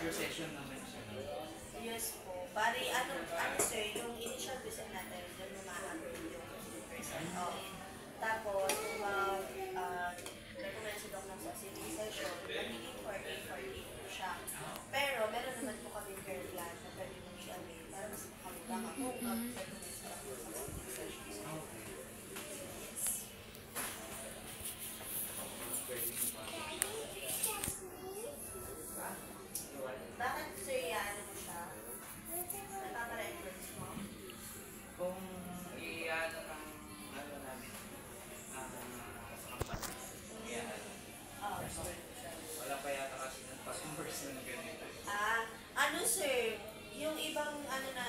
Your session naman siya. Yes po. Bali, ano sir, yung initial visit natin, doon umahabol yung 50% off. Tapos, kung recommend si Doc ng sa city session, magiging 40-40 po siya. Pero, meron naman po kami care plan na pwede mong i-avail para mas makamita ka kung mag-recommend sa city session. Bakit sir, ano mo siya? Nagpapa-reference mo? Kung i-ano ang ano namin, sa company, i-ano. Wala pa yata kasi ng customers na ganito. Ano sir, yung ibang ano na